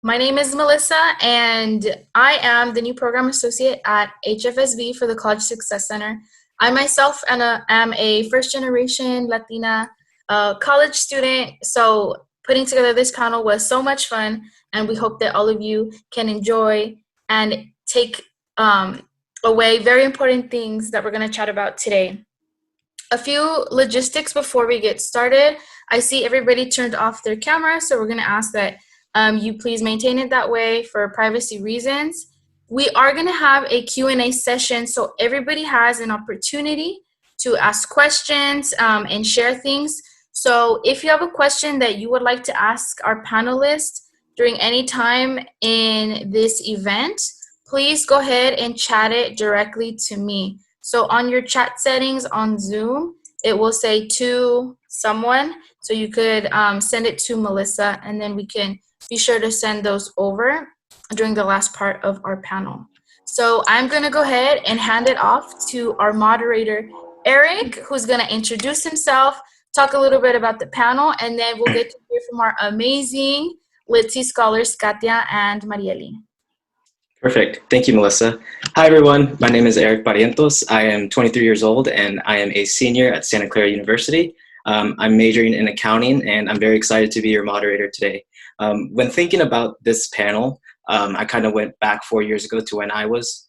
My name is Melissa, and I am the new program associate at HFSB for the College Success Center. I myself am a first generation Latina college student, so putting together this panel was so much fun, and we hope that all of you can enjoy and take away very important things that we're going to chat about today. A few logistics before we get started. I see everybody turned off their camera, so we're going to ask that you please maintain it that way for privacy reasons. We are going to have a Q&A session, so everybody has an opportunity to ask questions and share things. So if you have a question that you would like to ask our panelists during any time in this event, please go ahead and chat it directly to me. So on your chat settings on Zoom, it will say to someone. So you could send it to Melissa, and then we can be sure to send those over during the last part of our panel. So I'm going to go ahead and hand it off to our moderator, Eric, who's going to introduce himself, talk a little bit about the panel, and then we'll get to hear from our amazing Litzy scholars, Katia and Marieli. Perfect. Thank you, Melissa. Hi, everyone. My name is Eric Barrientos. I am 23 years old, and I am a senior at Santa Clara University. I'm majoring in accounting, and I'm very excited to be your moderator today. When thinking about this panel, I kind of went back 4 years ago to when I was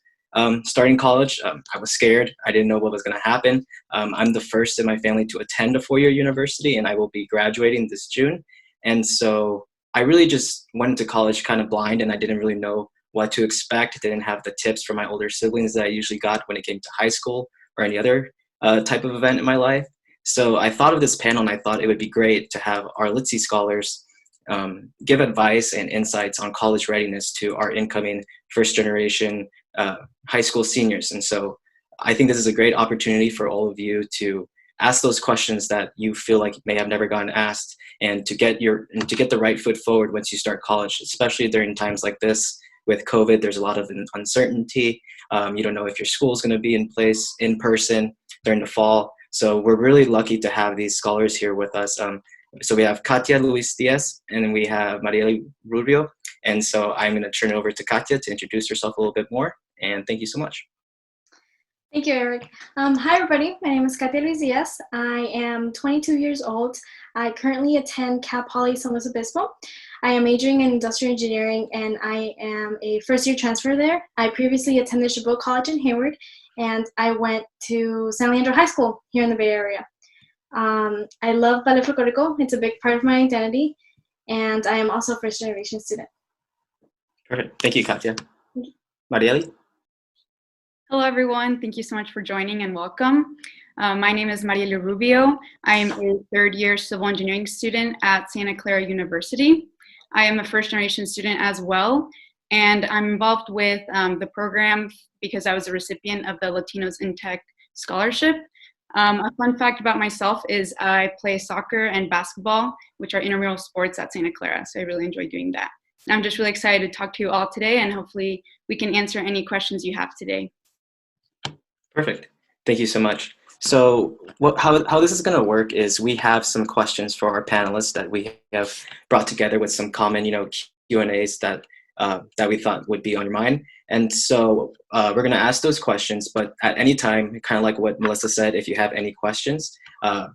starting college. I was scared. I didn't know what was going to happen. I'm the first in my family to attend a four-year university, and I will be graduating this June. And so I really just went to college kind of blind, and I didn't really know what to expect. I didn't have the tips from my older siblings that I usually got when it came to high school or any other type of event in my life. So I thought of this panel, and I thought it would be great to have our Litzy scholars give advice and insights on college readiness to our incoming first generation high school seniors. And so I think this is a great opportunity for all of you to ask those questions that you feel like may have never gotten asked, and to get the right foot forward once you start college, especially during times like this. With COVID, there's a lot of uncertainty. You don't know if your school is going to be in place in person during the fall. So we're really lucky to have these scholars here with us. So we have Katia Diaz, and then we have Marieli Rubio. And so I'm going to turn it over to Katia to introduce herself a little bit more. And thank you so much. Thank you, Eric. Hi, everybody. My name is Katia Diaz. I am 22 years old. I currently attend Cal Poly San Luis Obispo. I am majoring in industrial engineering, and I am a first-year transfer there. I previously attended Chabot College in Hayward, and I went to San Leandro High School here in the Bay Area. I love ballet folklorico. It's a big part of my identity, and I am also a first-generation student. Perfect. Thank you, Katia. Marieli? Hello, everyone. Thank you so much for joining and welcome. My name is Marieli Rubio. I am a third-year civil engineering student at Santa Clara University. I am a first-generation student as well, and I'm involved with the program because I was a recipient of the Latinos in Tech Scholarship. A fun fact about myself is I play soccer and basketball, which are intramural sports at Santa Clara, so I really enjoy doing that. And I'm just really excited to talk to you all today, and hopefully we can answer any questions you have today. Perfect. Thank you so much. So how this is going to work is we have some questions for our panelists that we have brought together with some common, Q&As that we thought would be on your mind. And so we're going to ask those questions, but at any time, kind of like what Melissa said, if you have any questions,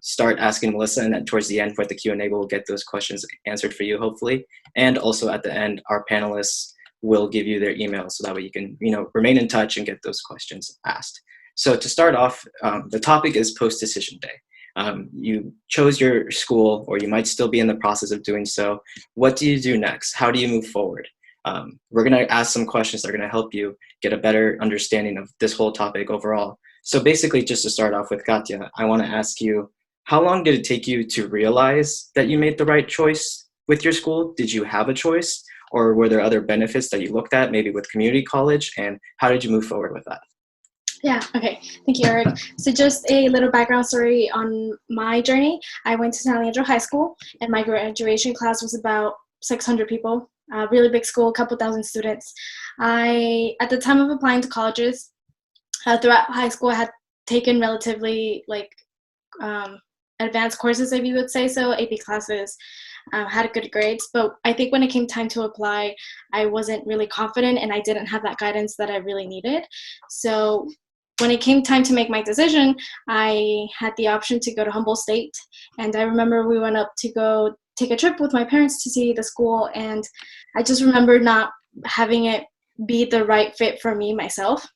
start asking Melissa, and then towards the end for the Q&A, we'll get those questions answered for you, hopefully. And also at the end, our panelists will give you their email, so that way you can, remain in touch and get those questions asked. So to start off, the topic is post-decision day. You chose your school, or you might still be in the process of doing so. What do you do next? How do you move forward? We're going to ask some questions that are going to help you get a better understanding of this whole topic overall. So basically, just to start off with Katia, I want to ask you, how long did it take you to realize that you made the right choice with your school? Did you have a choice, or were there other benefits that you looked at, maybe with community college, and how did you move forward with that? Yeah, okay. Thank you, Eric. So just a little background story on my journey. I went to San Leandro High School, and my graduation class was about 600 people. A really big school, a couple thousand students. At the time of applying to colleges, throughout high school, I had taken relatively advanced courses, if you would say so, AP classes, had good grades. But I think when it came time to apply, I wasn't really confident and I didn't have that guidance that I really needed. So when it came time to make my decision, I had the option to go to Humboldt State. And I remember we went up to go take a trip with my parents to see the school. And I just remember not having it be the right fit for me myself.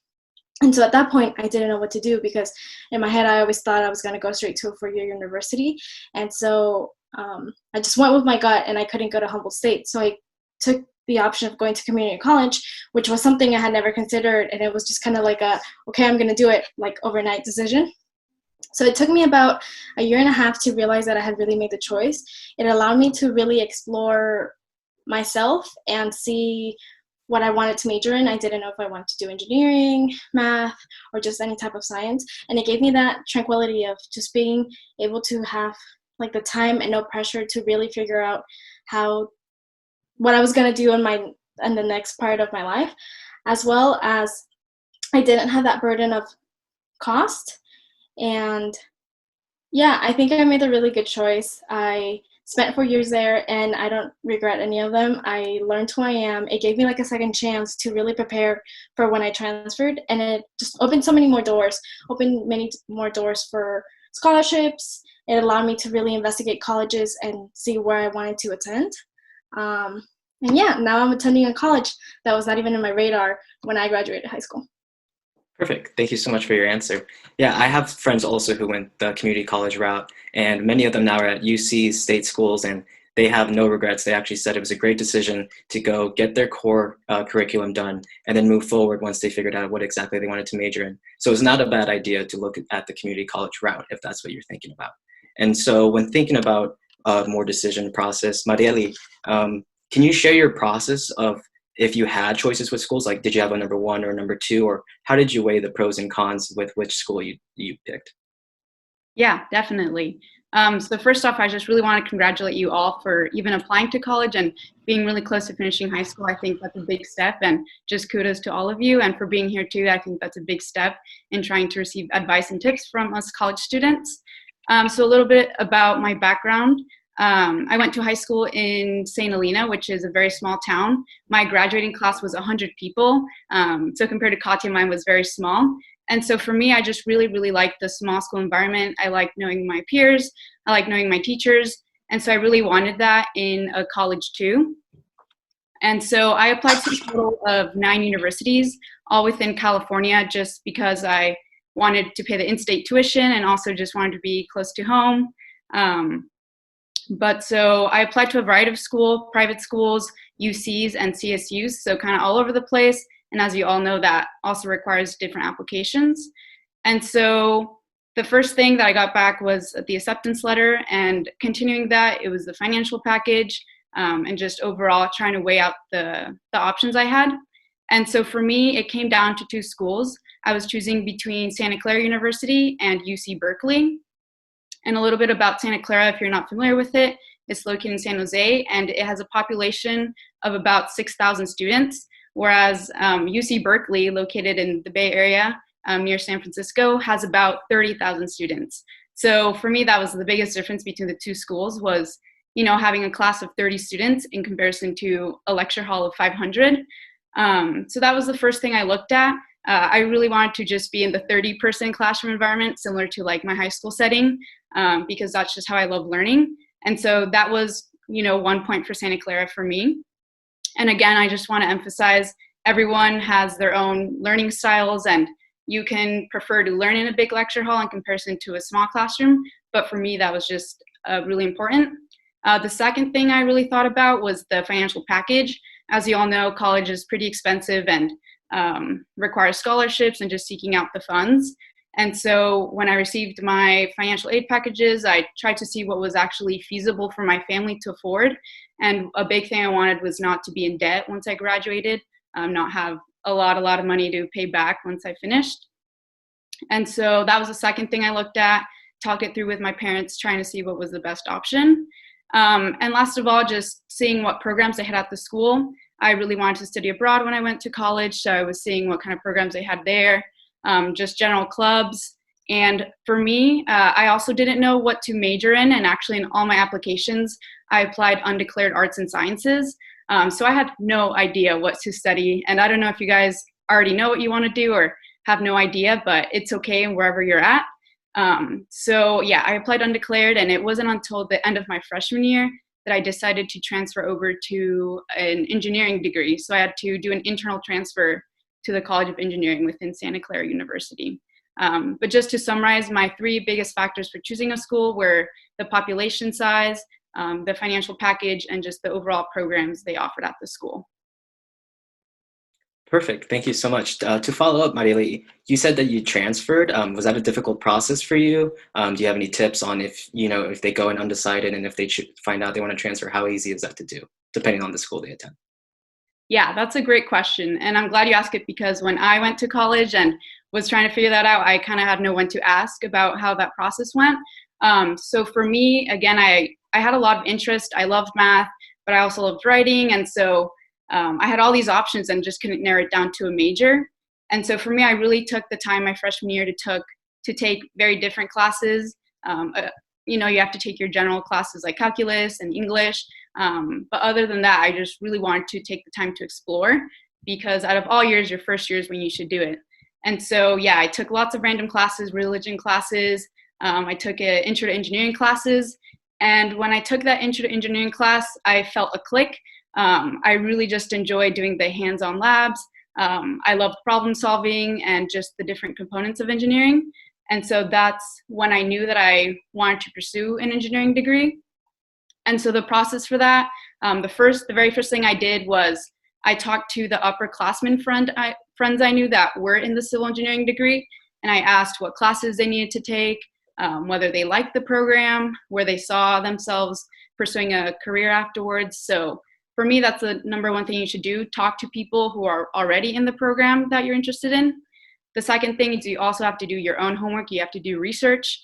And so at that point, I didn't know what to do because in my head, I always thought I was going to go straight to a four-year university. And so I just went with my gut and I couldn't go to Humboldt State. So I took the option of going to community college, which was something I had never considered. And it was just kind of like okay, I'm going to do it, like overnight decision. So it took me about a year and a half to realize that I had really made the choice. It allowed me to really explore myself and see what I wanted to major in. I didn't know if I wanted to do engineering, math, or just any type of science. And it gave me that tranquility of just being able to have like the time and no pressure to really figure out what I was going to do in the next part of my life, as well as I didn't have that burden of cost. And yeah, I think I made a really good choice. I spent 4 years there and I don't regret any of them. I learned who I am. It gave me like a second chance to really prepare for when I transferred, and it just opened so many more doors, for scholarships. It allowed me to really investigate colleges and see where I wanted to attend. And yeah, now I'm attending a college that was not even in my radar when I graduated high school. Perfect. Thank you so much for your answer. Yeah, I have friends also who went the community college route, and many of them now are at UC state schools, and they have no regrets. They actually said it was a great decision to go get their core curriculum done and then move forward once they figured out what exactly they wanted to major in. So it's not a bad idea to look at the community college route if that's what you're thinking about. And so when thinking about more decision process, Marieli, can you share your process of if you had choices with schools? Like, did you have a number one or number two, or how did you weigh the pros and cons with which school you picked? Yeah, definitely. So first off, I just really want to congratulate you all for even applying to college and being really close to finishing high school. I think that's a big step, and just kudos to all of you. And for being here too, I think that's a big step in trying to receive advice and tips from us college students. So a little bit about my background. I went to high school in St. Helena, which is a very small town. My graduating class was 100 people. So compared to Katia, mine was very small. And so for me, I just really, really liked the small school environment. I liked knowing my peers. I liked knowing my teachers. And so I really wanted that in a college too. And so I applied to a total of 9 universities, all within California, just because I wanted to pay the in-state tuition and also just wanted to be close to home. But so I applied to a variety of private schools, UCs, and CSUs, so kind of all over the place. And as you all know, that also requires different applications. And so the first thing that I got back was the acceptance letter, and continuing that, it was the financial package, and just overall trying to weigh out the options I had. And so for me, it came down to 2 schools. I was choosing between Santa Clara University and UC Berkeley. And a little bit about Santa Clara, if you're not familiar with it, it's located in San Jose, and it has a population of about 6,000 students, whereas UC Berkeley, located in the Bay Area near San Francisco, has about 30,000 students. So for me, that was the biggest difference between the 2 schools was, having a class of 30 students in comparison to a lecture hall of 500. So that was the first thing I looked at. I really wanted to just be in the 30-person classroom environment, similar to like my high school setting, because that's just how I love learning. And so that was, 1 point for Santa Clara for me. And again, I just want to emphasize everyone has their own learning styles, and you can prefer to learn in a big lecture hall in comparison to a small classroom. But for me, that was just really important. The second thing I really thought about was the financial package. As you all know, college is pretty expensive and requires scholarships and just seeking out the funds. And so when I received my financial aid packages, I tried to see what was actually feasible for my family to afford. And a big thing I wanted was not to be in debt once I graduated, not have a lot of money to pay back once I finished. And so that was the second thing I looked at, talked it through with my parents, trying to see what was the best option. And last of all, just seeing what programs they had at the school. I really wanted to study abroad when I went to college, so I was seeing what kind of programs they had there, just general clubs. And for me, I also didn't know what to major in, and actually in all my applications, I applied undeclared arts and sciences. So I had no idea what to study, and I don't know if you guys already know what you want to do or have no idea, but it's okay wherever you're at. So yeah, I applied undeclared, and it wasn't until the end of my freshman year that I decided to transfer over to an engineering degree. So I had to do an internal transfer to the College of Engineering within Santa Clara University. But just to summarize, my three biggest factors for choosing a school were the population size, the financial package, and just the overall programs they offered at the school. Perfect. Thank you so much. To follow up, Marieli, you said that you transferred. Was that a difficult process for you? Do you have any tips on if they go in undecided and if they find out they want to transfer, how easy is that to do, depending on the school they attend? Yeah, that's a great question. And I'm glad you asked it, because when I went to college and was trying to figure that out, I kind of had no one to ask about how that process went. So for me, again, I had a lot of interest. I loved math, but I also loved writing. And so I had all these options and just couldn't narrow it down to a major. And so for me, I really took the time my freshman year to take very different classes. You have to take your general classes like calculus and English. But other than that, I just really wanted to take the time to explore, because out of all years, your first year is when you should do it. And so, yeah, I took lots of random classes, religion classes. I took intro to engineering classes. And when I took that intro to engineering class, I felt a click. I really just enjoyed doing the hands-on labs. I loved problem solving and just the different components of engineering. And so that's when I knew that I wanted to pursue an engineering degree. And so the process for that, the very first thing I did was I talked to the upperclassmen friends I knew that were in the civil engineering degree, and I asked what classes they needed to take, whether they liked the program, where they saw themselves pursuing a career afterwards. So for me, that's the number one thing you should do: talk to people who are already in the program that you're interested in. The second thing is you also have to do your own homework. You have to do research.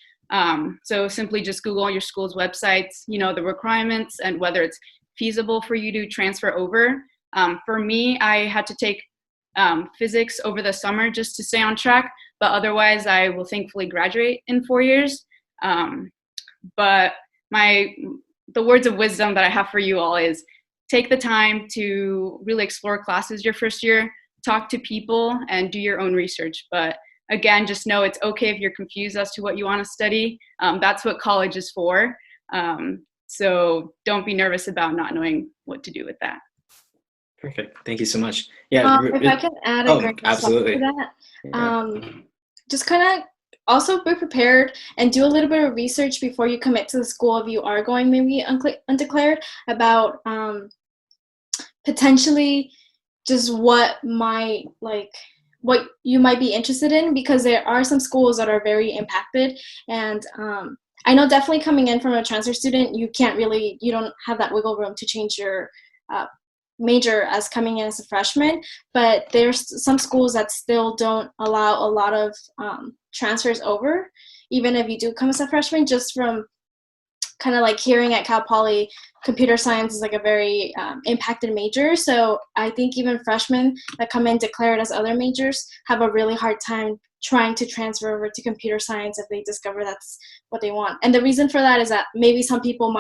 So simply just Google your school's websites, the requirements and whether it's feasible for you to transfer over. For me, I had to take physics over the summer just to stay on track, but otherwise I will thankfully graduate in 4 years. But the words of wisdom that I have for you all is take the time to really explore classes your first year, talk to people, and do your own research. But again, just know it's okay if you're confused as to what you want to study. That's what college is for. So don't be nervous about not knowing what to do with that. Perfect. Thank you so much. Yeah. If I can add a great absolutely. to that, just kind of also be prepared and do a little bit of research before you commit to the school if you are going maybe undeclared, about potentially just what you might be interested in, because there are some schools that are very impacted. And I know definitely coming in from a transfer student, you don't have that wiggle room to change your major as coming in as a freshman, but there's some schools that still don't allow a lot of transfers over, even if you do come as a freshman. Just from kind of like hearing at Cal Poly, computer science is like a very impacted major. So I think even freshmen that come in declared as other majors have a really hard time trying to transfer over to computer science if they discover that's what they want. And the reason for that is that maybe some people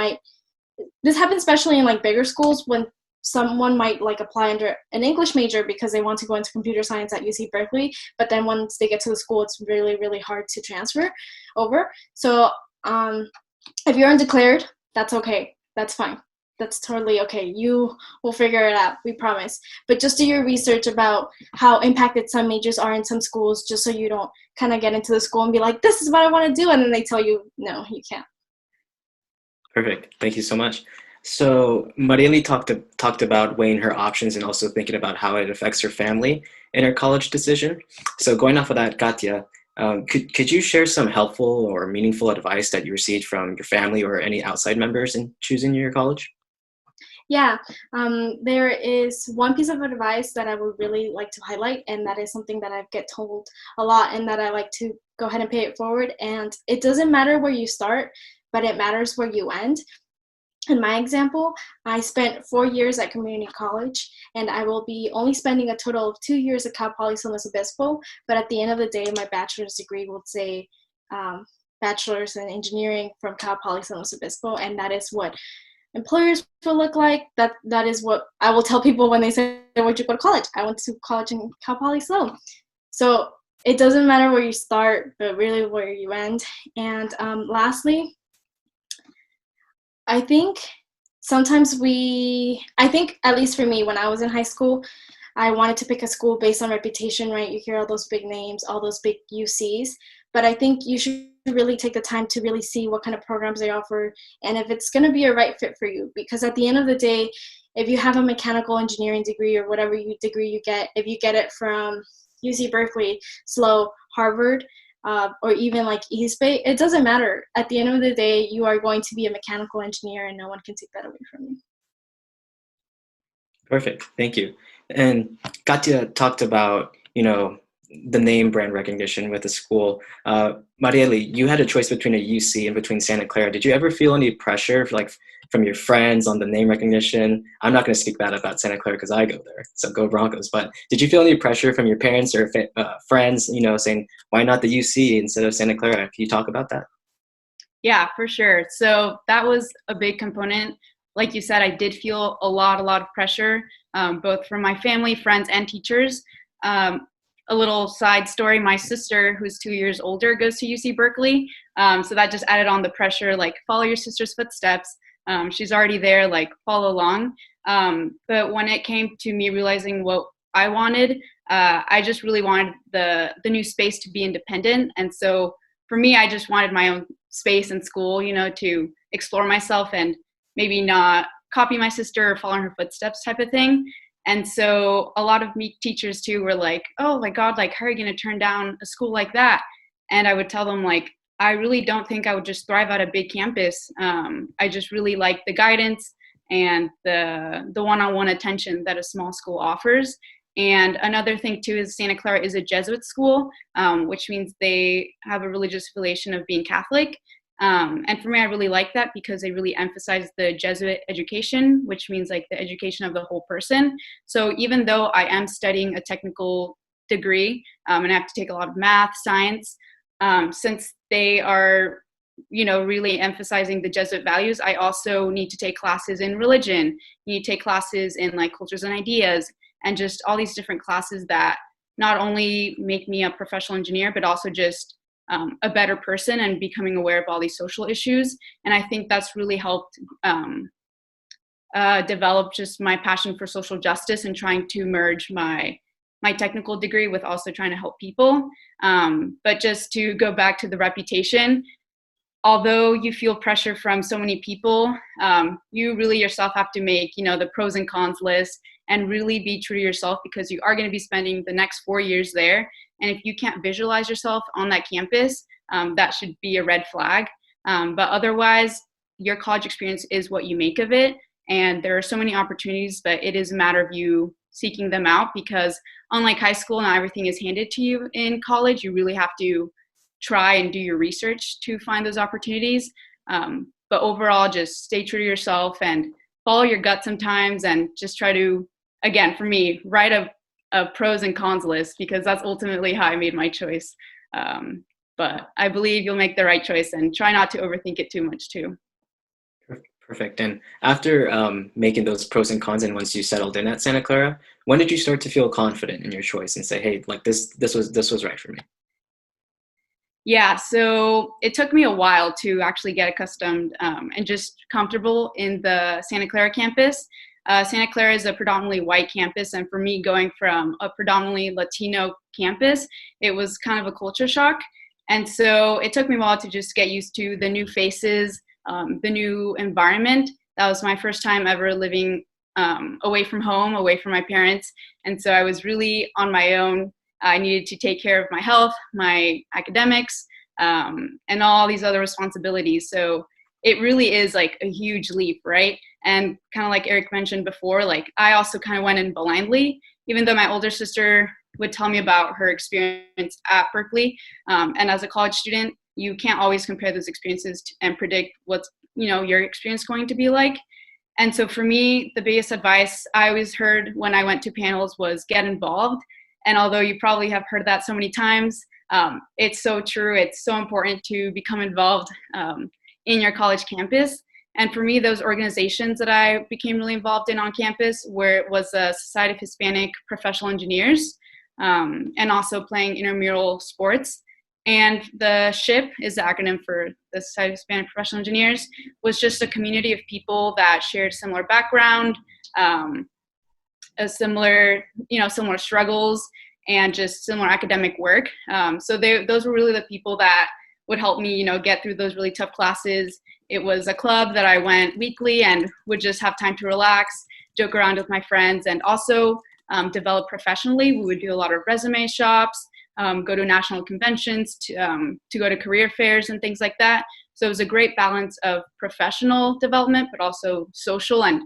this happens especially in like bigger schools, when someone might like apply under an English major because they want to go into computer science at UC Berkeley, but then once they get to the school, it's really, really hard to transfer over. So if you're undeclared, that's okay. That's fine. That's totally okay. You will figure it out, we promise. But just do your research about how impacted some majors are in some schools, just so you don't kind of get into the school and be like, this is what I want to do, and then they tell you, no, you can't. Perfect. Thank you so much. So Marieli talked about weighing her options and also thinking about how it affects her family in her college decision. So going off of that, Katia, could you share some helpful or meaningful advice that you received from your family or any outside members in choosing your college? Yeah, there is one piece of advice that I would really like to highlight, and that is something that I get told a lot and that I like to go ahead and pay it forward. And it doesn't matter where you start, but it matters where you end. In my example, I spent 4 years at community college, and I will be only spending a total of 2 years at Cal Poly San Luis Obispo, but at the end of the day, my bachelor's degree will say bachelor's in engineering from Cal Poly San Luis Obispo, and that is what employers will look like. That is what I will tell people when they say, where'd you go to college? I went to college in Cal Poly Sloan. So it doesn't matter where you start, but really where you end. And lastly, I think at least for me, when I was in high school, I wanted to pick a school based on reputation, right? You hear all those big names, all those big UCs, but I think you should really take the time to really see what kind of programs they offer and if it's going to be a right fit for you. Because at the end of the day, if you have a mechanical engineering degree or whatever degree you get, if you get it from UC Berkeley, SLO, Harvard, or even like East Bay, it doesn't matter. At the end of the day, you are going to be a mechanical engineer and no one can take that away from you. Perfect. Thank you. And Katia talked about, the name brand recognition with the school. Marieli, you had a choice between a UC and between Santa Clara. Did you ever feel any pressure, like from your friends on the name recognition? I'm not going to speak bad about Santa Clara because I go there, so go Broncos. But did you feel any pressure from your parents or friends, saying, why not the UC instead of Santa Clara? Can you talk about that? Yeah, for sure. So that was a big component. Like you said, I did feel a lot of pressure, both from my family, friends, and teachers. A little side story, my sister, who's 2 years older, goes to UC Berkeley. So that just added on the pressure, like, follow your sister's footsteps. She's already there, like, follow along. But when it came to me realizing what I wanted, I just really wanted the new space to be independent. And so for me, I just wanted my own space in school, to explore myself and maybe not copy my sister or follow in her footsteps type of thing. And so a lot of teachers too were like, oh my God, like, how are you going to turn down a school like that? And I would tell them, like, I really don't think I would just thrive at a big campus. I just really like the guidance and the one-on-one attention that a small school offers. And another thing too is Santa Clara is a Jesuit school, which means they have a religious affiliation of being Catholic. And for me, I really like that because they really emphasize the Jesuit education, which means like the education of the whole person. So even though I am studying a technical degree and I have to take a lot of math, science, since they are, really emphasizing the Jesuit values, I also need to take classes in religion. You need to take classes in like cultures and ideas and just all these different classes that not only make me a professional engineer, but also just a better person and becoming aware of all these social issues. And I think that's really helped develop just my passion for social justice and trying to merge my technical degree with also trying to help people. But just to go back to the reputation, although you feel pressure from so many people, you really yourself have to make, the pros and cons list and really be true to yourself because you are going to be spending the next 4 years there. And if you can't visualize yourself on that campus, that should be a red flag. But otherwise, your college experience is what you make of it. And there are so many opportunities, but it is a matter of you seeking them out because unlike high school, not everything is handed to you in college. You really have to try and do your research to find those opportunities. But overall, just stay true to yourself and follow your gut sometimes and just try to, again, for me, write a pros and cons list because that's ultimately how I made my choice. But I believe you'll make the right choice and try not to overthink it too much too. Perfect. And after making those pros and cons and once you settled in at Santa Clara, when did you start to feel confident in your choice and say, hey, like this was right for me? Yeah, so it took me a while to actually get accustomed and just comfortable in the Santa Clara campus. Santa Clara is a predominantly white campus, and for me, going from a predominantly Latino campus, it was kind of a culture shock. And so it took me a while to just get used to the new faces, the new environment. That was my first time ever living away from home, away from my parents. And so I was really on my own. I needed to take care of my health, my academics, and all these other responsibilities. So it really is like a huge leap, right? And kind of like Eric mentioned before, like I also kind of went in blindly, even though my older sister would tell me about her experience at Berkeley. And as a college student, you can't always compare those experiences and predict what's, your experience going to be like. And so for me, the biggest advice I always heard when I went to panels was get involved. And although you probably have heard that so many times, It's so true. It's so important to become involved in your college campus. And for me, those organizations that I became really involved in on campus was the Society of Hispanic Professional Engineers, and also playing intramural sports. And the SHIP is the acronym for the Society of Hispanic Professional Engineers, was just a community of people that shared similar background, a similar struggles, and just similar academic work. So those were really the people that would help me, get through those really tough classes. It was a club that I went weekly and would just have time to relax, joke around with my friends, and also develop professionally. We would do a lot of resume shops, go to national conventions, to go to career fairs and things like that. So it was a great balance of professional development, but also social and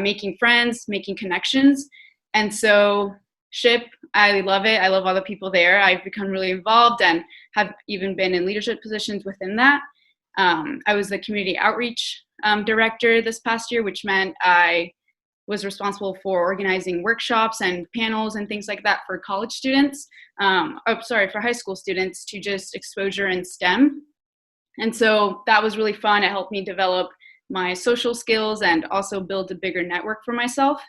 making friends, making connections. And so SHIP, I love it. I love all the people there. I've become really involved and have even been in leadership positions within that. I was the community outreach director this past year, which meant I was responsible for organizing workshops and panels and things like that for college students, for high school students, to just exposure in STEM. And so that was really fun. It helped me develop my social skills and also build a bigger network for myself.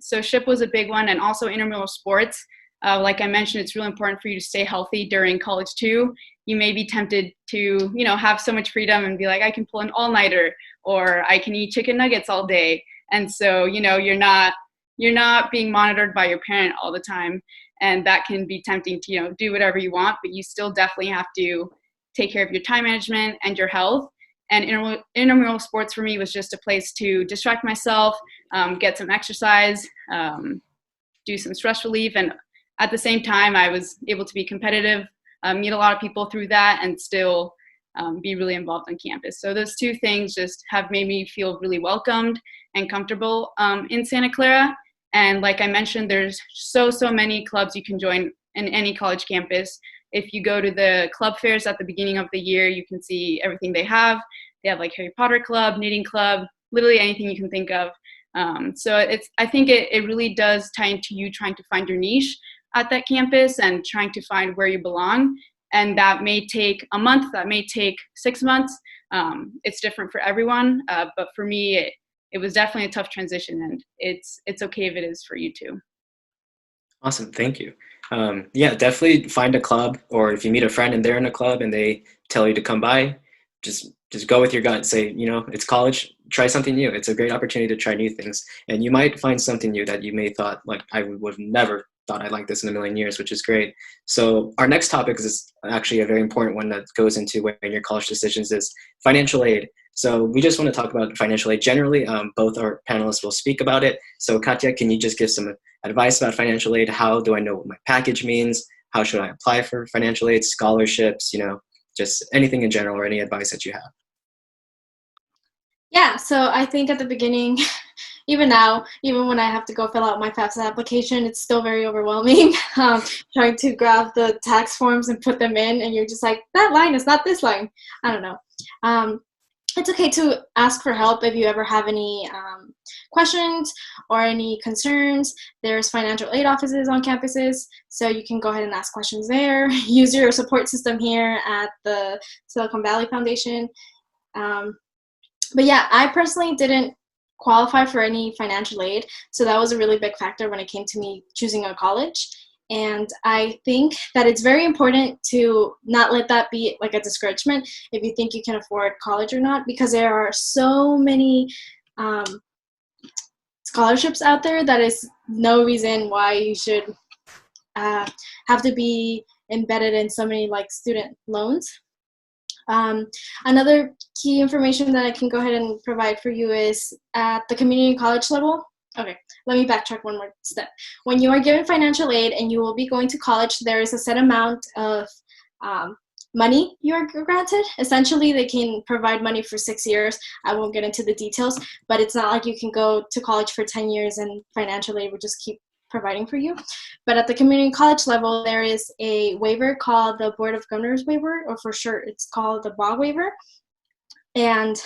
So SHIP was a big one, and also intramural sports. Like I mentioned, it's really important for you to stay healthy during college too. You may be tempted to, have so much freedom and be like, I can pull an all-nighter, or I can eat chicken nuggets all day. And so, you're not being monitored by your parent all the time. And that can be tempting to, do whatever you want, but you still definitely have to take care of your time management and your health. And intramural sports for me was just a place to distract myself, get some exercise, do some stress relief. And at the same time, I was able to be competitive, meet a lot of people through that, and still be really involved on campus. So those two things just have made me feel really welcomed and comfortable in Santa Clara. And like I mentioned, there's so many clubs you can join in any college campus. If you go to the club fairs at the beginning of the year, you can see everything they have. They have like Harry Potter Club, Knitting Club, literally anything you can think of. So I think it really does tie into you trying to find your niche at that campus and trying to find where you belong. And that may take a month, that may take 6 months. It's different for everyone. But for me, it was definitely a tough transition, and it's okay if it is for you too. Awesome, thank you. Yeah, definitely find a club, or if you meet a friend and they're in a club and they tell you to come by, just go with your gut. Say, it's college, try something new. It's a great opportunity to try new things. And you might find something new that you may thought, like, I would have never thought I'd like this in a million years, which is great. So our next topic is actually a very important one that goes into weighing your college decisions, is financial aid. So we just want to talk about financial aid generally. Both our panelists will speak about it. So Katia, can you just give some advice about financial aid? How do I know what my package means? How should I apply for financial aid, scholarships, just anything in general, or any advice that you have? Yeah, so I think at the beginning, even now, even when I have to go fill out my FAFSA application, it's still very overwhelming. Trying to grab the tax forms and put them in, and you're just like, that line is not this line. I don't know. It's okay to ask for help if you ever have any questions or any concerns. There's financial aid offices on campuses, so you can go ahead and ask questions there. Use your support system here at the Silicon Valley Foundation. But yeah, I personally didn't qualify for any financial aid, so that was a really big factor when it came to me choosing a college. And I think that it's very important to not let that be like a discouragement if you think you can afford college or not, because there are so many scholarships out there that is no reason why you should have to be embedded in so many like student loans. Another key information that I can go ahead and provide for you is at the community college level. Okay, let me backtrack one more step. When you are given financial aid and you will be going to college, there is a set amount of money you are granted. Essentially, they can provide money for 6 years. I won't get into the details, but it's not like you can go to college for 10 years and financial aid will just keep providing for you. But at the community college level, there is a waiver called the Board of Governors waiver, or for short, it's called the BOG waiver. And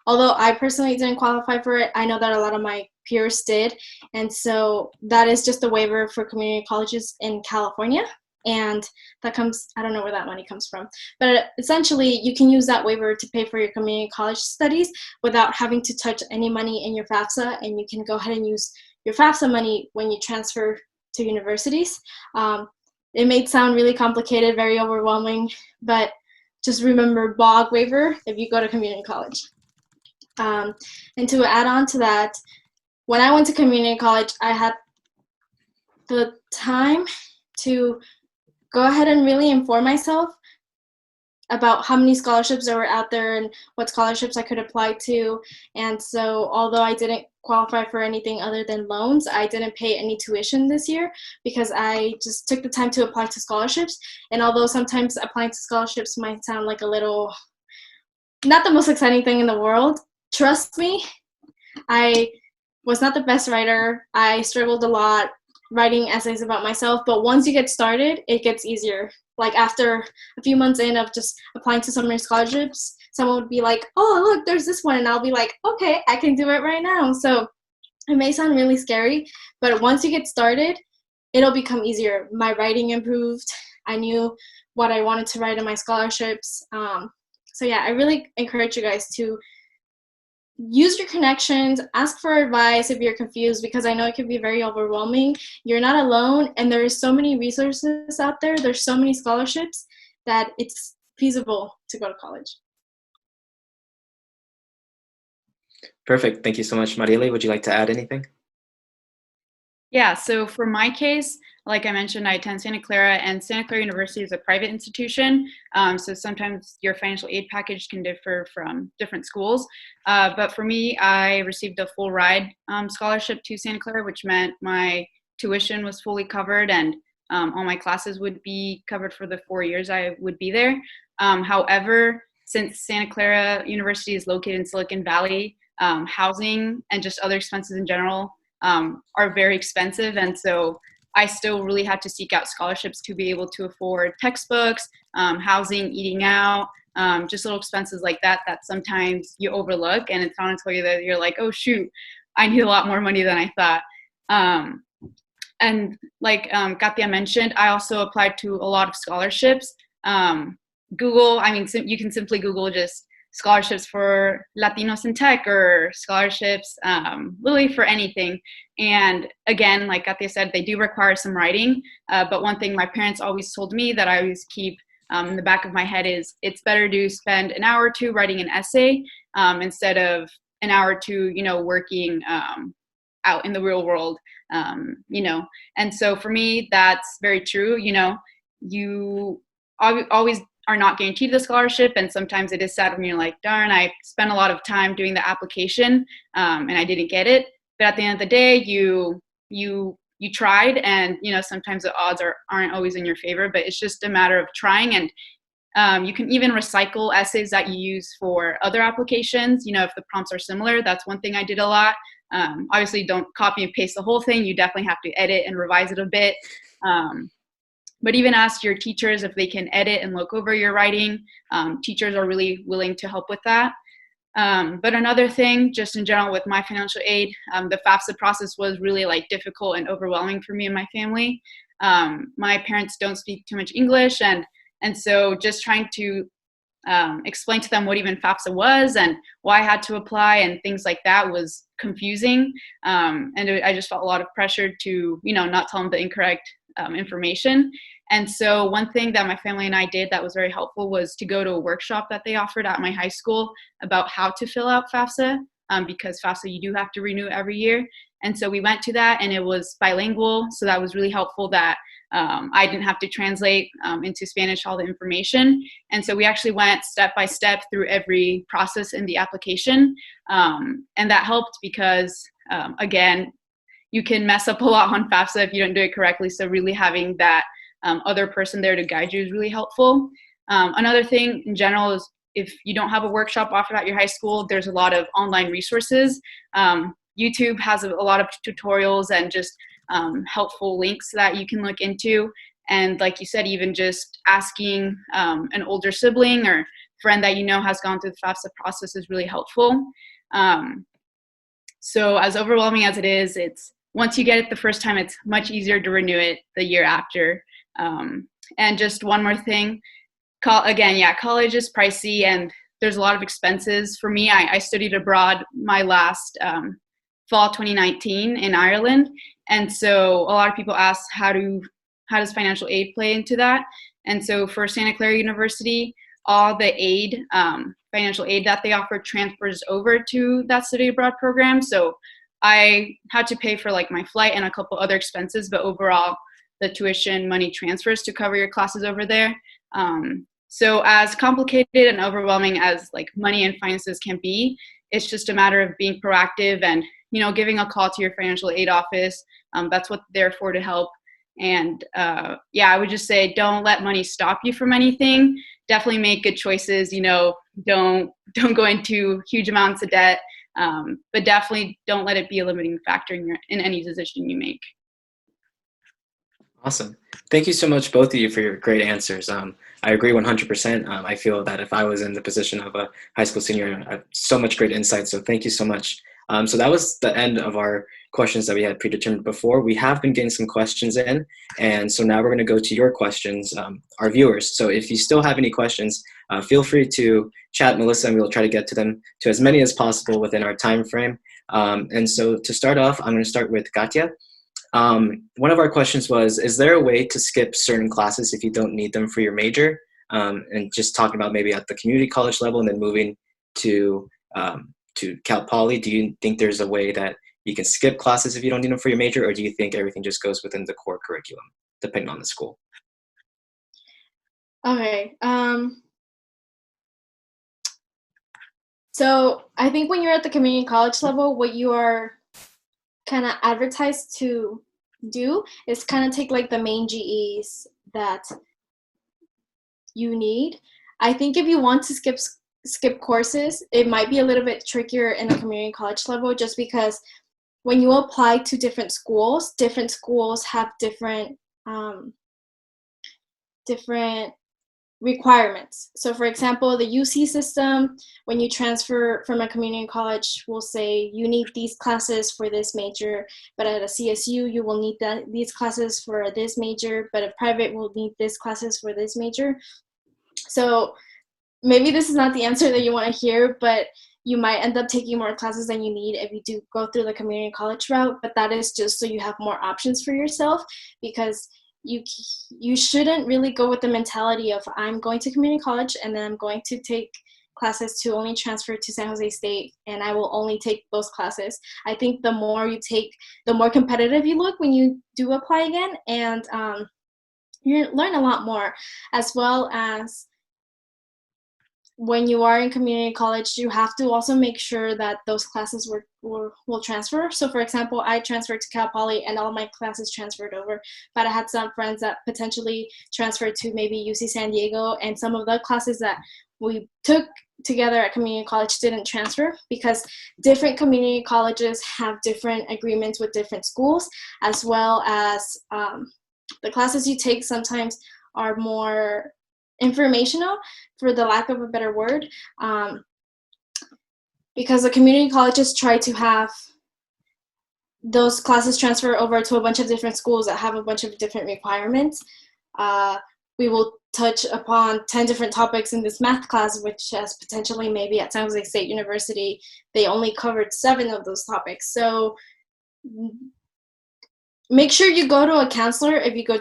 although I personally didn't qualify for it, I know that a lot of my peers did. And so that is just a waiver for community colleges in California. and that comes, I don't know where that money comes from, but essentially you can use that waiver to pay for your community college studies without having to touch any money in your FAFSA, and you can go ahead and use your FAFSA money when you transfer to universities. It may sound really complicated, very overwhelming, but just remember BOG waiver if you go to community college. And to add on to that, when I went to community college, I had the time to go ahead and really inform myself about how many scholarships there were out there and what scholarships I could apply to. And so although I didn't qualify for anything other than loans, I didn't pay any tuition this year because I just took the time to apply to scholarships. And although sometimes applying to scholarships might sound like a little, not the most exciting thing in the world, trust me, I was not the best writer. I struggled a lot writing essays about myself, but once you get started, it gets easier. Like after a few months in of just applying to summer scholarships, someone would be like, oh, look, there's this one. And I'll be like, okay, I can do it right now. So it may sound really scary, but once you get started, it'll become easier. My writing improved. I knew what I wanted to write in my scholarships. So yeah, I really encourage you guys to use your connections, ask for advice if you're confused, because I know it can be very overwhelming. You're not alone, and there's so many resources out there. There's so many scholarships that it's feasible to go to college. Perfect. Thank you so much, Marieli. Would you like to add anything? Yeah, so for my case, like I mentioned, I attend Santa Clara, and Santa Clara University is a private institution. So sometimes your financial aid package can differ from different schools. But for me, I received a full ride scholarship to Santa Clara, which meant my tuition was fully covered and all my classes would be covered for the 4 years I would be there. However, since Santa Clara University is located in Silicon Valley, housing and just other expenses in general are very expensive. And so I still really had to seek out scholarships to be able to afford textbooks, housing, eating out, just little expenses like that that sometimes you overlook. And it's not until you're like, oh, shoot, I need a lot more money than I thought. And like Katia mentioned, I also applied to a lot of scholarships. Google, I mean, you can simply Google just scholarships for Latinos in tech or scholarships really for anything. And again, like Katia said, they do require some writing. But one thing my parents always told me that I always keep in the back of my head is it's better to spend an hour or two writing an essay instead of an hour or two, working out in the real world, And so for me, that's very true. You always are not guaranteed the scholarship, and sometimes it is sad when you're like, darn, I spent a lot of time doing the application and I didn't get it. But at the end of the day, you tried, and sometimes the odds aren't always in your favor, but it's just a matter of trying. And you can even recycle essays that you use for other applications, if the prompts are similar. That's one thing I did a lot. Obviously, don't copy and paste the whole thing. You definitely have to edit and revise it a bit. But even ask your teachers if they can edit and look over your writing. Teachers are really willing to help with that. But another thing, just in general with my financial aid, the FAFSA process was really difficult and overwhelming for me and my family. My parents don't speak too much English, and so just trying to explain to them what even FAFSA was and why I had to apply and things like that was confusing. And I just felt a lot of pressure to, not tell them the incorrect information. And so one thing that my family and I did that was very helpful was to go to a workshop that they offered at my high school about how to fill out FAFSA, because FAFSA you do have to renew every year. And so we went to that, and it was bilingual. So that was really helpful that I didn't have to translate into Spanish all the information. And so we actually went step by step through every process in the application. And that helped because, again, you can mess up a lot on FAFSA if you don't do it correctly. So really having that other person there to guide you is really helpful. Another thing in general is if you don't have a workshop offered at your high school, there's a lot of online resources. YouTube has a lot of tutorials and just helpful links that you can look into. And like you said, even just asking an older sibling or friend that has gone through the FAFSA process is really helpful. So as overwhelming as it is, it's once you get it the first time, it's much easier to renew it the year after. And just one more thing, again, yeah, college is pricey and there's a lot of expenses. For me, I studied abroad my last fall 2019 in Ireland. And so a lot of people ask, how does financial aid play into that? And so for Santa Clara University, all the aid, financial aid that they offer transfers over to that study abroad program. So I had to pay for like my flight and a couple other expenses, but overall the tuition money transfers to cover your classes over there. So as complicated and overwhelming as like money and finances can be, it's just a matter of being proactive and, you know, giving a call to your financial aid office. That's what they're for, to help. And yeah, I would just say, don't let money stop you from anything. Definitely make good choices. You know, don't go into huge amounts of debt, but definitely don't let it be a limiting factor in any decision you make. Awesome. Thank you so much, both of you, for your great answers. I agree 100%. I feel that if I was in the position of a high school senior, I have so much great insight. So thank you so much. So that was the end of our questions that we had predetermined before. We have been getting some questions in, and so now we're going to go to your questions, our viewers. So if you still have any questions, feel free to chat Melissa, and we'll try to get to them, to as many as possible within our time frame. And so to start off, I'm going to start with Katia. One of our questions was, is there a way to skip certain classes if you don't need them for your major? And just talking about maybe at the community college level and then moving to Cal Poly, do you think there's a way that you can skip classes if you don't need them for your major, or do you think everything just goes within the core curriculum, depending on the school? Okay. So I think when you're at the community college level, what you are kind of advertised to do is kind of take like the main GEs that you need. I think if you want to skip courses, it might be a little bit trickier in the community college level, just because when you apply to different schools have different requirements. So for example, the UC system, when you transfer from a community college, will say you need these classes for this major, but at a CSU, you will need these classes for this major, but a private will need these classes for this major. So maybe this is not the answer that you want to hear, but you might end up taking more classes than you need if you do go through the community college route, but that is just so you have more options for yourself, because you shouldn't really go with the mentality of, I'm going to community college and then I'm going to take classes to only transfer to San Jose State and I will only take those classes. I think the more you take, the more competitive you look when you do apply again, and you learn a lot more, as well as when you are in community college, you have to also make sure that those classes will transfer. So for example, I transferred to Cal Poly and all my classes transferred over, but I had some friends that potentially transferred to maybe UC San Diego, and some of the classes that we took together at community college didn't transfer, because different community colleges have different agreements with different schools, as well as the classes you take sometimes are more informational, for the lack of a better word, because the community colleges try to have those classes transfer over to a bunch of different schools that have a bunch of different requirements. We will touch upon 10 different topics in this math class, which has potentially maybe at San Jose State University, they only covered 7 of those topics. So make sure you go to a counselor if you go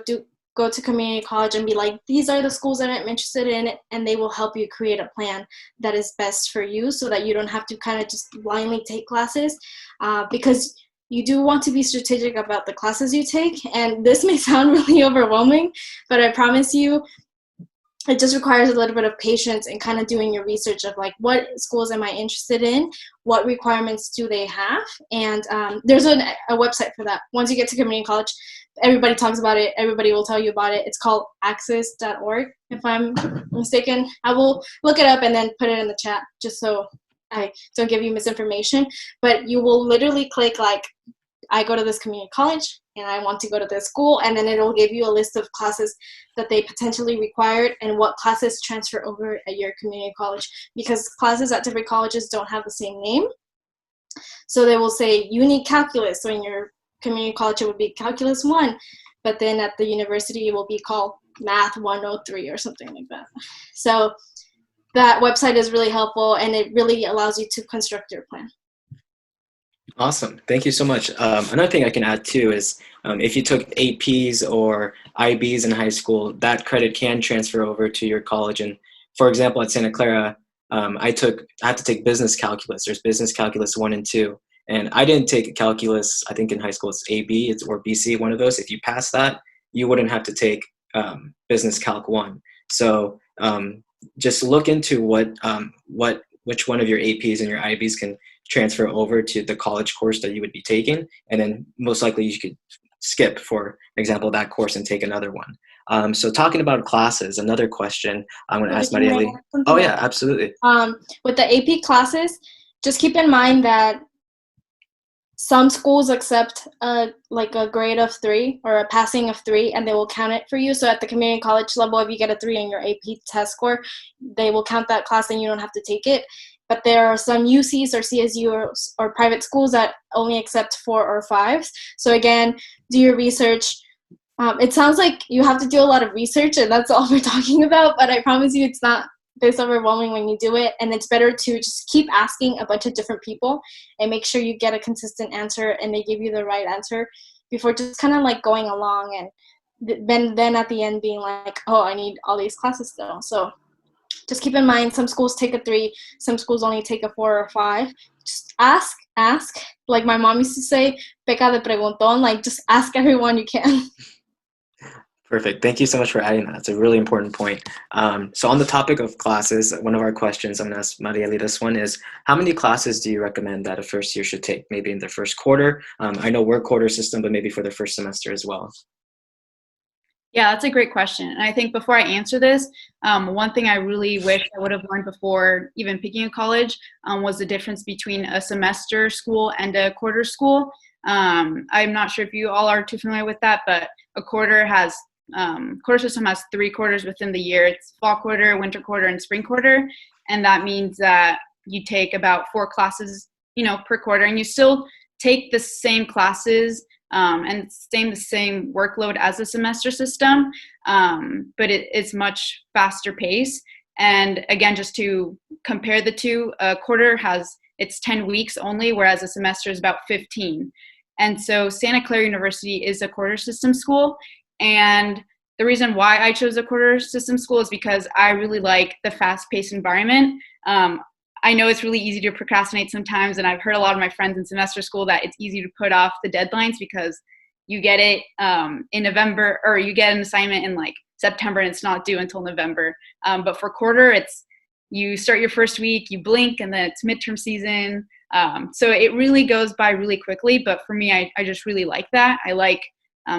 to community college and be like, these are the schools that I'm interested in, and they will help you create a plan that is best for you, so that you don't have to kind of just blindly take classes, because you do want to be strategic about the classes you take. And this may sound really overwhelming, but I promise you, it just requires a little bit of patience and kind of doing your research of like, what schools am I interested in? What requirements do they have? And there's a website for that. Once you get to community college, everybody talks about it. Everybody will tell you about it. It's called access.org, if I'm mistaken. I will look it up and then put it in the chat, just so I don't give you misinformation. But you will literally click like, I go to this community college and I want to go to this school, and then it'll give you a list of classes that they potentially required and what classes transfer over at your community college, because classes at different colleges don't have the same name. So they will say you need calculus, so in your community college it would be calculus 1, but then at the university it will be called Math 103 or something like that. So that website is really helpful, and it really allows you to construct your plan. Awesome. Thank you so much. Another thing I can add too is if you took APs or IBs in high school, that credit can transfer over to your college. And for example, at Santa Clara, I had to take business calculus. There's business calculus 1 and 2. And I didn't take calculus, I think in high school it's AB or BC, one of those. If you pass that, you wouldn't have to take business calc 1. So just look into which one of your APs and your IBs can transfer over to the college course that you would be taking, and then most likely you could skip, for example, that course and take another one. So talking about classes, another question I'm going to ask Marieli. Oh yeah, absolutely. With the AP classes, just keep in mind that some schools accept like a grade of 3 or a passing of 3, and they will count it for you. So at the community college level, if you get a 3 in your AP test score, they will count that class and you don't have to take it. But there are some UCs or CSUs or private schools that only accept 4 or 5s. So again, do your research. It sounds like you have to do a lot of research, and that's all we're talking about, but I promise you it's not this overwhelming when you do it. And it's better to just keep asking a bunch of different people and make sure you get a consistent answer and they give you the right answer before just kind of like going along and then at the end being like, oh, I need all these classes still. So just keep in mind, some schools take a 3, some schools only take a 4 or 5. Just ask. Like my mom used to say, peca de preguntón, like just ask everyone you can. Perfect. Thank you so much for adding that. It's a really important point. So on the topic of classes, one of our questions, I'm going to ask Marieli this one, is how many classes do you recommend that a first year should take? Maybe in their first quarter? I know we're quarter system, but maybe for their first semester as well. Yeah, that's a great question. And I think before I answer this, one thing I really wish I would have learned before even picking a college was the difference between a semester school and a quarter school. I'm not sure if you all are too familiar with that, but a quarter system has 3 quarters within the year. It's fall quarter, winter quarter, and spring quarter. And that means that you take about 4 classes, per quarter, and you still take the same classes and the same workload as a semester system, but it's much faster pace. And again, just to compare the two, a quarter it's 10 weeks only, whereas a semester is about 15. And so Santa Clara University is a quarter system school. And the reason why I chose a quarter system school is because I really like the fast-paced environment. I know it's really easy to procrastinate sometimes, and I've heard a lot of my friends in semester school that it's easy to put off the deadlines because you get it in November, or you get an assignment in like September and it's not due until November. But for quarter, you start your first week, you blink, and then it's midterm season. So it really goes by really quickly. But for me, I just really like that. I like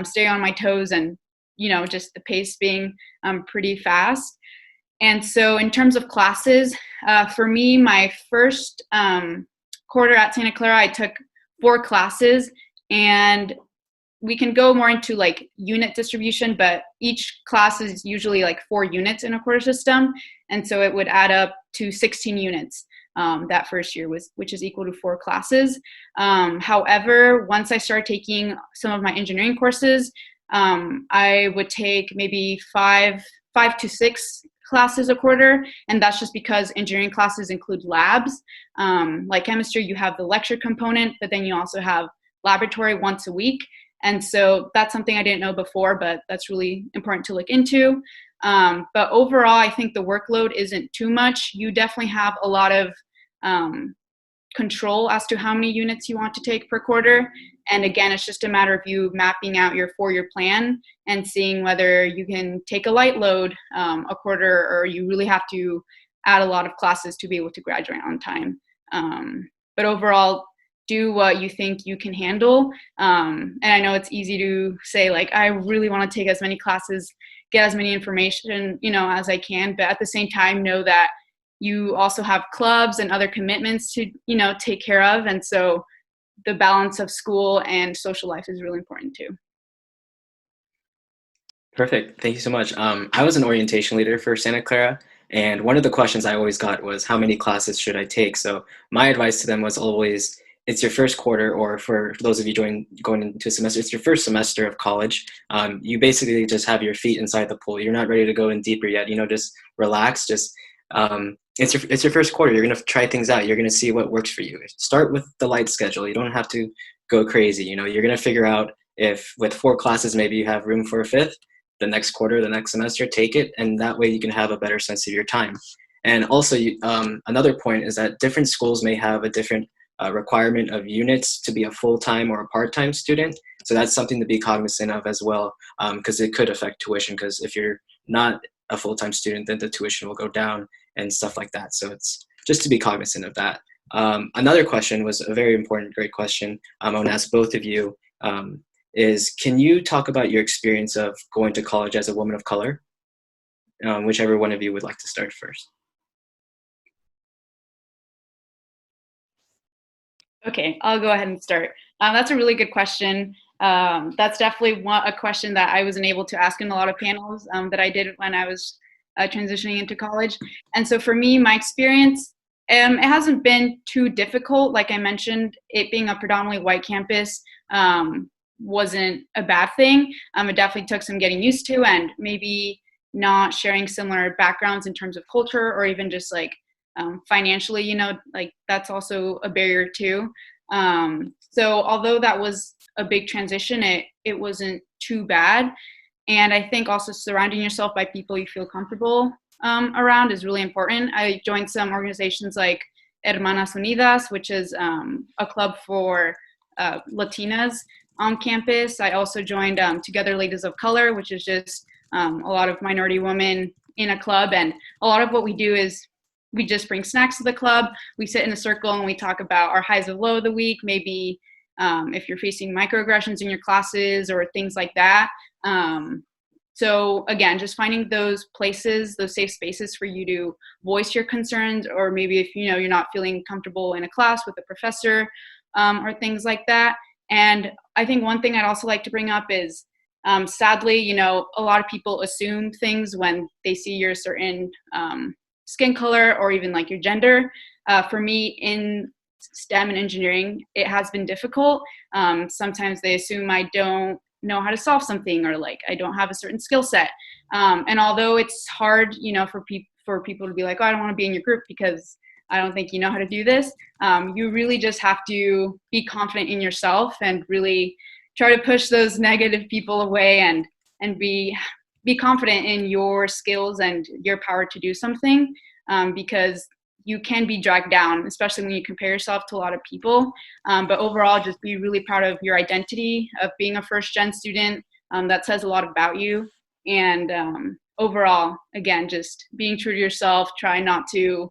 staying on my toes and, just the pace being pretty fast. And so in terms of classes, for me, my first quarter at Santa Clara, I took 4 classes, and we can go more into like unit distribution, but each class is usually like 4 units in a quarter system. And so it would add up to 16 units that first year, which is equal to 4 classes. However, once I started taking some of my engineering courses, I would take maybe 5 to 6 classes a quarter, and that's just because engineering classes include labs. Like chemistry, you have the lecture component, but then you also have laboratory once a week. And so that's something I didn't know before, but that's really important to look into. But overall, I think the workload isn't too much. You definitely have a lot of control as to how many units you want to take per quarter. And again, it's just a matter of you mapping out your 4-year plan and seeing whether you can take a light load a quarter, or you really have to add a lot of classes to be able to graduate on time. But overall, do what you think you can handle. And I know it's easy to say, like, I really want to take as many classes, get as many information, as I can. But at the same time, know that you also have clubs and other commitments to, take care of. And so the balance of school and social life is really important too. Perfect. Thank you so much. I was an orientation leader for Santa Clara, and one of the questions I always got was, how many classes should I take? So my advice to them was always, it's your first quarter, or for those of you going into a semester, it's your first semester of college. You basically just have your feet inside the pool. You're not ready to go in deeper yet. Just relax. It's your first quarter. You're gonna try things out. You're gonna see what works for you. Start with the light schedule. You don't have to go crazy. You're gonna figure out if with 4 classes maybe you have room for a 5th. The next quarter, the next semester, take it, and that way you can have a better sense of your time. And also, another point is that different schools may have a different requirement of units to be a full-time or a part-time student. So that's something to be cognizant of as well, because it could affect tuition, because if you're not a full-time student, then the tuition will go down and stuff like that. So it's just to be cognizant of that. Another question was a very important, great question. I want to ask both of you, is can you talk about your experience of going to college as a woman of color? Whichever one of you would like to start first. Okay, I'll go ahead and start. That's a really good question. That's definitely a question that I wasn't able to ask in a lot of panels that I did when I was transitioning into college. And so for me, my experience, it hasn't been too difficult. Like I mentioned, it being a predominantly white campus wasn't a bad thing. It definitely took some getting used to, and maybe not sharing similar backgrounds in terms of culture, or even just like financially, like that's also a barrier too. So although that was a big transition, it wasn't too bad. And I think also surrounding yourself by people you feel comfortable around is really important. I joined some organizations like Hermanas Unidas, which is a club for Latinas on campus. I also joined Together Ladies of Color, which is just a lot of minority women in a club. And a lot of what we do is we just bring snacks to the club. We sit in a circle and we talk about our highs and lows of the week, maybe if you're facing microaggressions in your classes or things like that. So again, just finding those places, those safe spaces for you to voice your concerns, or maybe if you're not feeling comfortable in a class with a professor or things like that. And I think one thing I'd also like to bring up is sadly, a lot of people assume things when they see your certain skin color or even like your gender. For me in STEM and engineering, it has been difficult. Sometimes they assume I don't know how to solve something, or like I don't have a certain skill set. And although it's hard, for people to be like, oh, I don't want to be in your group because I don't think you know how to do this. You really just have to be confident in yourself and really try to push those negative people away, and be confident in your skills and your power to do something, because you can be dragged down, especially when you compare yourself to a lot of people. But overall, just be really proud of your identity of being a first-gen student. That says a lot about you. And overall, again, just being true to yourself, try not to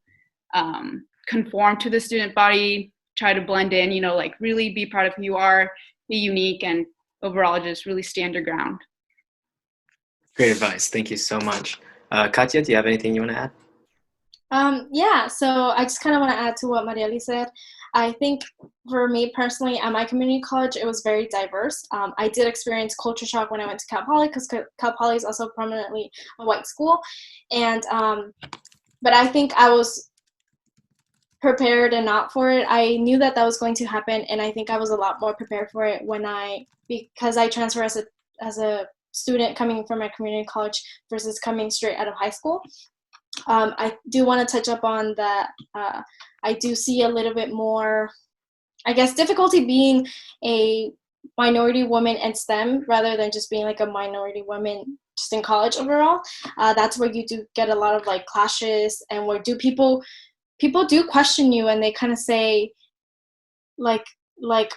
conform to the student body, try to blend in, like really be proud of who you are, be unique, and overall just really stand your ground. Great advice. Thank you so much. Katia, do you have anything you want to add? Yeah, so I just kind of want to add to what Marieli said. I think for me personally, at my community college, it was very diverse. I did experience culture shock when I went to Cal Poly, because Cal Poly is also prominently a white school. And but I think I was prepared enough for it. I knew that was going to happen, and I think I was a lot more prepared for it because I transferred as a student coming from my community college versus coming straight out of high school. I do want to touch up on that. I do see a little bit more, I guess, difficulty being a minority woman in STEM rather than just being like a minority woman just in college overall. That's where you do get a lot of like clashes, and where people do question you, and they kind of say like,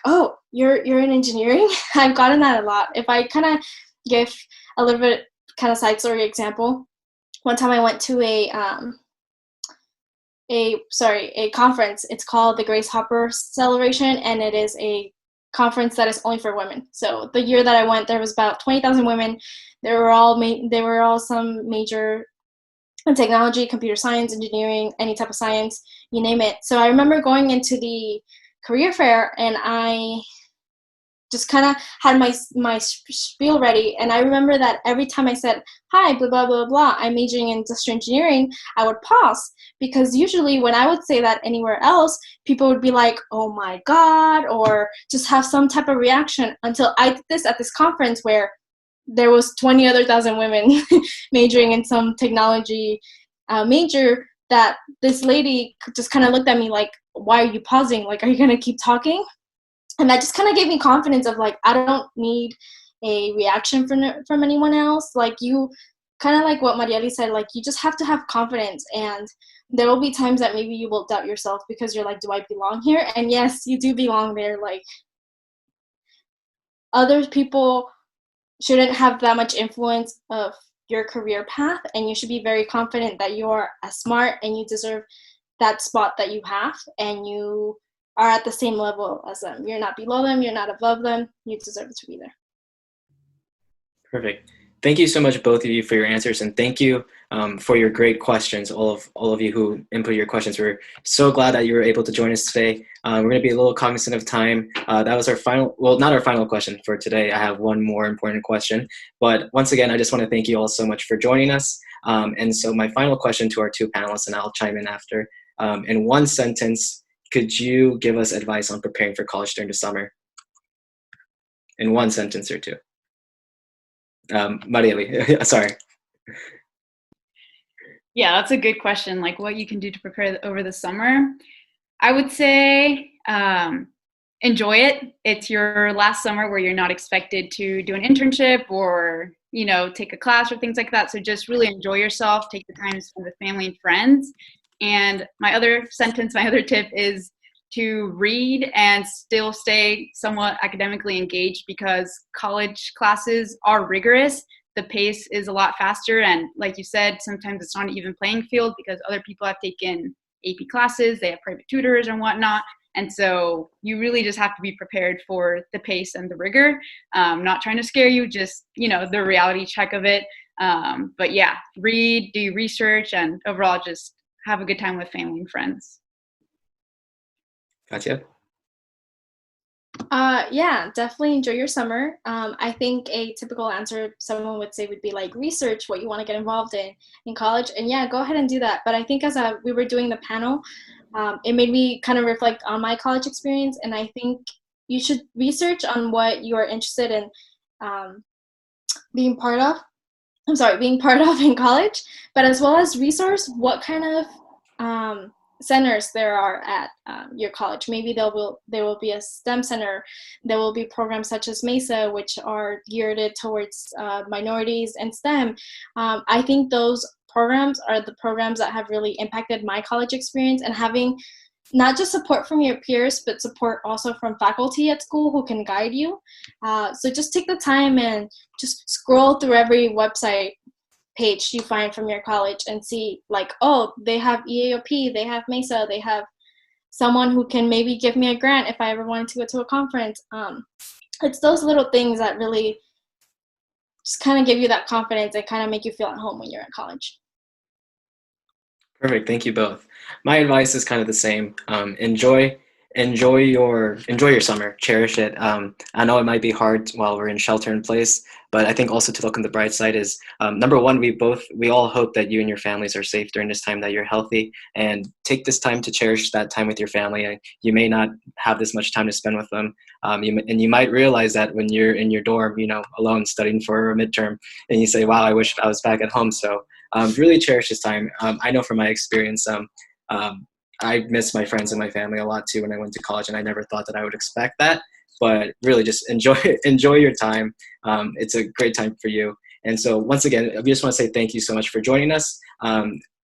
oh, you're in engineering. I've gotten that a lot. If I kind of give a little bit kind of side story example, one time I went to a conference. It's called the Grace Hopper Celebration, and it is a conference that is only for women. So the year that I went, there was about 20,000 women. They were all some major in technology, computer science, engineering, any type of science, you name it. So I remember going into the career fair, and I just kind of had my spiel ready. And I remember that every time I said, hi, blah, blah, blah, blah, I'm majoring in industrial engineering, I would pause, because usually when I would say that anywhere else, people would be like, oh my God, or just have some type of reaction, until I did this at this conference where there was 20 other thousand women majoring in some technology major, that this lady just kind of looked at me like, why are you pausing? Like, are you going to keep talking? And that just kind of gave me confidence of like, I don't need a reaction from anyone else. Like, you kind of like what Marieli said, like, you just have to have confidence. And there will be times that maybe you will doubt yourself because you're like, do I belong here? And yes, you do belong there. Like, other people shouldn't have that much influence of your career path, and you should be very confident that you are as smart and you deserve that spot that you have, and you are at the same level as them. You're not below them, you're not above them, you deserve to be there. Perfect. Thank you so much, both of you, for your answers, and thank you for your great questions. All of you who input your questions. We're so glad that you were able to join us today. We're going to be a little cognizant of time. That was our final, well, not our final question for today. I have one more important question. But once again, I just want to thank you all so much for joining us. And so my final question to our two panelists, and I'll chime in after. In one sentence, could you give us advice on preparing for college during the summer? In one sentence or two. Marieli, sorry. Yeah, that's a good question. Like, what you can do to prepare over the summer. I would say enjoy it. It's your last summer where you're not expected to do an internship or, you know, take a class or things like that. So just really enjoy yourself. Take the time to spend with family and friends. And my other tip is to read and still stay somewhat academically engaged, because college classes are rigorous. The pace is a lot faster. And like you said, sometimes it's not an even playing field because other people have taken AP classes, they have private tutors and whatnot. And so you really just have to be prepared for the pace and the rigor. Not trying to scare you, just, you know, the reality check of it. But yeah, read, do research, and overall just have a good time with family and friends. Katia? Yeah, definitely enjoy your summer. I think a typical answer someone would say would be like, research what you want to get involved in college, and yeah, go ahead and do that. But I think as we were doing the panel, it made me kind of reflect on my college experience, and I think you should research on what you are interested in being part of in college, but as well as resource what kind of centers there are at your college. Maybe there will be a STEM center. There will be programs such as MESA, which are geared towards minorities and STEM. I think those programs are the programs that have really impacted my college experience, and having not just support from your peers, but support also from faculty at school who can guide you. So just take the time and just scroll through every website page you find from your college and see like, oh, they have EAOP, they have MESA, they have someone who can maybe give me a grant if I ever wanted to go to a conference. It's those little things that really just kind of give you that confidence and kind of make you feel at home when you're at college. Perfect. Thank you both. My advice is kind of the same. Enjoy your summer. Cherish it. I know it might be hard while we're in shelter in place, but I think also to look on the bright side is number one, we all hope that you and your families are safe during this time, that you're healthy, and take this time to cherish that time with your family. You may not have this much time to spend with them, and you might realize that when you're in your dorm, you know, alone studying for a midterm, and you say, "Wow, I wish I was back at home." So really cherish this time. I know from my experience. I miss my friends and my family a lot too when I went to college, and I never thought that I would expect that. But really, just enjoy your time. It's a great time for you. And so once again, we just want to say thank you so much for joining us.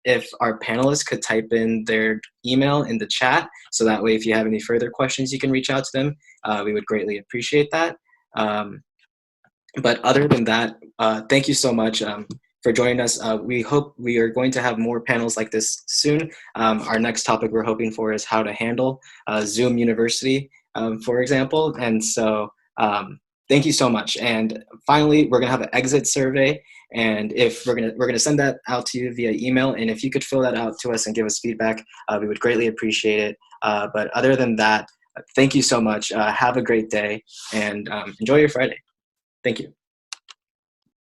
If our panelists could type in their email in the chat, so that way if you have any further questions, you can reach out to them. We would greatly appreciate that. But other than that, thank you so much for joining us. We hope we are going to have more panels like this soon. Our next topic we're hoping for is how to handle Zoom University, for example. And so thank you so much. And finally, we're gonna have an exit survey, and if we're gonna send that out to you via email. And if you could fill that out to us and give us feedback, we would greatly appreciate it. But other than that, Thank you so much. Have a great day and enjoy your Friday. Thank you.